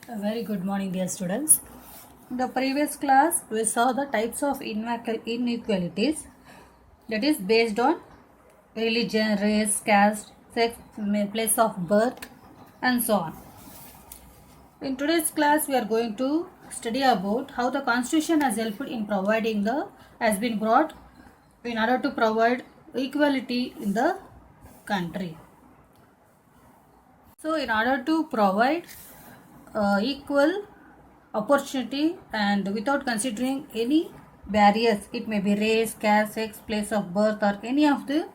A very good morning, dear students. In the previous class, we saw the types of inequalities, that is based on religion, race, caste, sex, place of birth, and so on. In today's class, we are going to study about how the Constitution has helped in has been brought in order to provide equality in the country. So, in order to provide equal opportunity and without considering any barriers, it may be race, caste, sex, place of birth, or any of the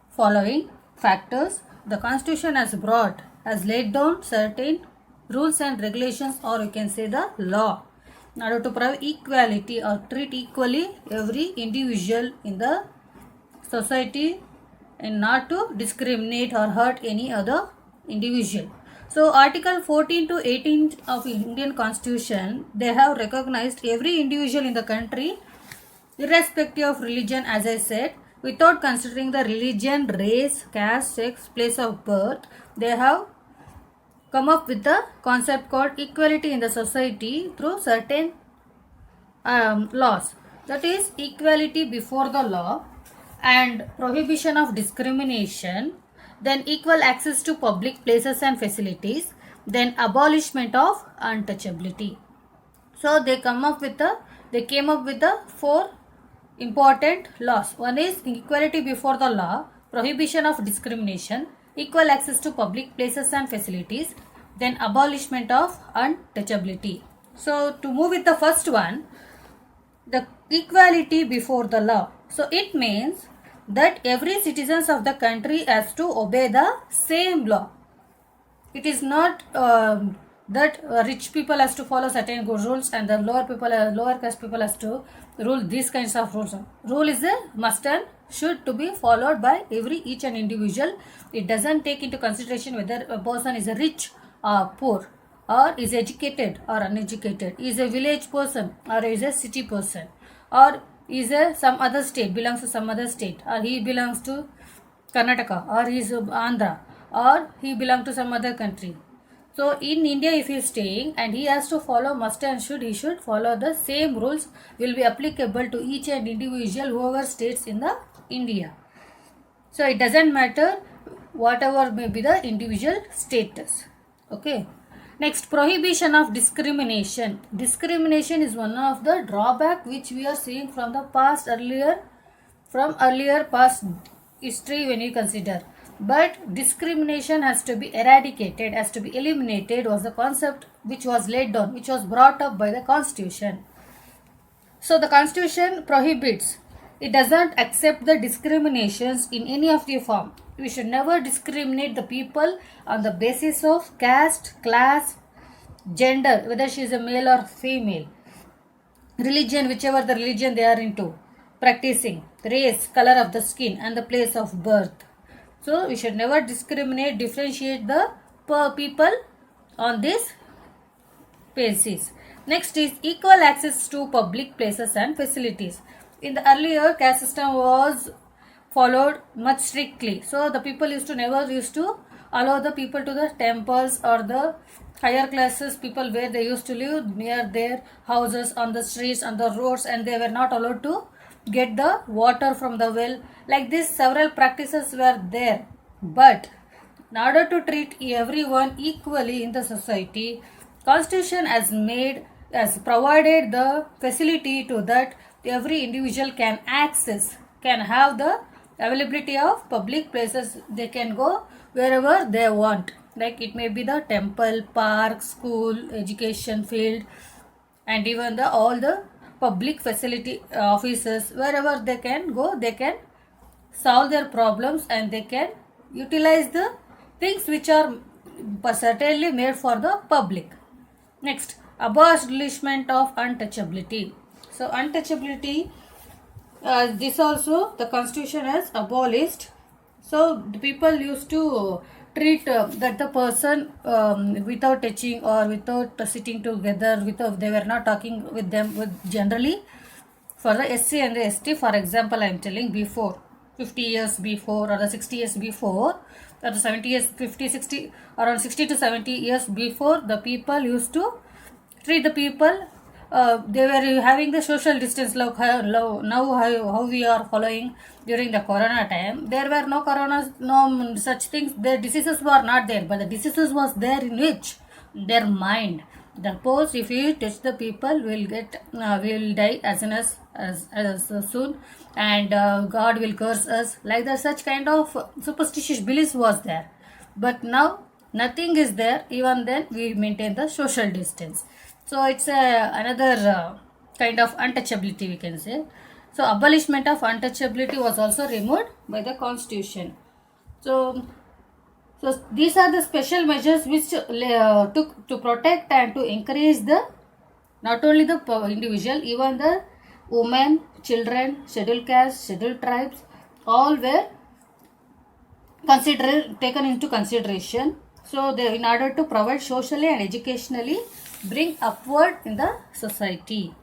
following factors, the Constitution has laid down certain rules and regulations, or you can say the law, in order to provide equality or treat equally every individual in the society and not to discriminate or hurt any other individual. So Article 14 to 18 of Indian Constitution, they have recognized every individual in the country irrespective of religion, as I said, without considering the religion, race, caste, sex, place of birth. They have come up with the concept called equality in the society through certain laws. That is equality before the law and prohibition of discrimination, then equal access to public places and facilities, then abolishment of untouchability. So they came up with the four important laws. One is equality before the law, prohibition of discrimination, equal access to public places and facilities, then abolishment of untouchability. So to move with the first one, the equality before the law. So it means that every citizens of the country has to obey the same law. It is not that rich people has to follow certain good rules and the lower caste people has to rule these kinds of rules. Rule is a must and should to be followed by each and individual. It doesn't take into consideration whether a person is a rich or poor, or is educated or uneducated, is a village person or is a city person, or is some other state, belongs to some other state, or he belongs to Karnataka, or he is Andhra, or he belongs to some other country. So in India, if he is staying and he has to follow must and should, he should follow the same rules will be applicable to each and individual whoever stays in the India. So it doesn't matter whatever may be the individual status. Okay. Next, prohibition of discrimination. Discrimination is one of the drawback which we are seeing from the earlier past history when you consider. But discrimination has to be eradicated, has to be eliminated, was the concept which was laid down, which was brought up by the Constitution. So the Constitution prohibits, it doesn't accept the discriminations in any of the form. We should never discriminate the people on the basis of caste, class, gender, whether she is a male or female, religion, whichever the religion they are into, practicing, race, color of the skin, and the place of birth. So we should never differentiate the people on this basis. Next is equal access to public places and facilities. In the earlier, caste system was followed much strictly. So the people never used to allow the people to the temples or the higher classes people where they used to live near their houses, on the streets, on the roads, and they were not allowed to get the water from the well. Like this, several practices were there. But in order to treat everyone equally in the society, Constitution has provided the facility to that every individual can have the availability of public places. They can go wherever they want. Like it may be the temple, park, school, education field, and even all the public facility offices. Wherever they can go, they can solve their problems and they can utilize the things which are certainly made for the public. Next, abolishment of untouchability. So untouchability, this also the Constitution has abolished. So the people used to treat that the person without touching or without sitting together, without they were not talking with them with generally. For the SC and the ST, for example, I am telling before 50 years before or the 60 years before or the 70 years 50 60 around 60 to 70 years before, the people used to treat the people, they were having the social distance like now how we are following during the corona time. There were no corona, no such things, the diseases were not there, but the diseases was there in which their mind. Suppose if you touch the people, will die as soon as soon, and God will curse us, like that. Such kind of superstitious beliefs was there, but now nothing is there. Even then we maintain the social distance. So it's another kind of untouchability, we can say. So abolishment of untouchability was also removed by the constitution. So these are the special measures which took to protect and to encourage the not only the individual, even the women, children, scheduled castes, scheduled tribes, all were taken into consideration. So they, in order to provide socially and educationally, bring upward in the society.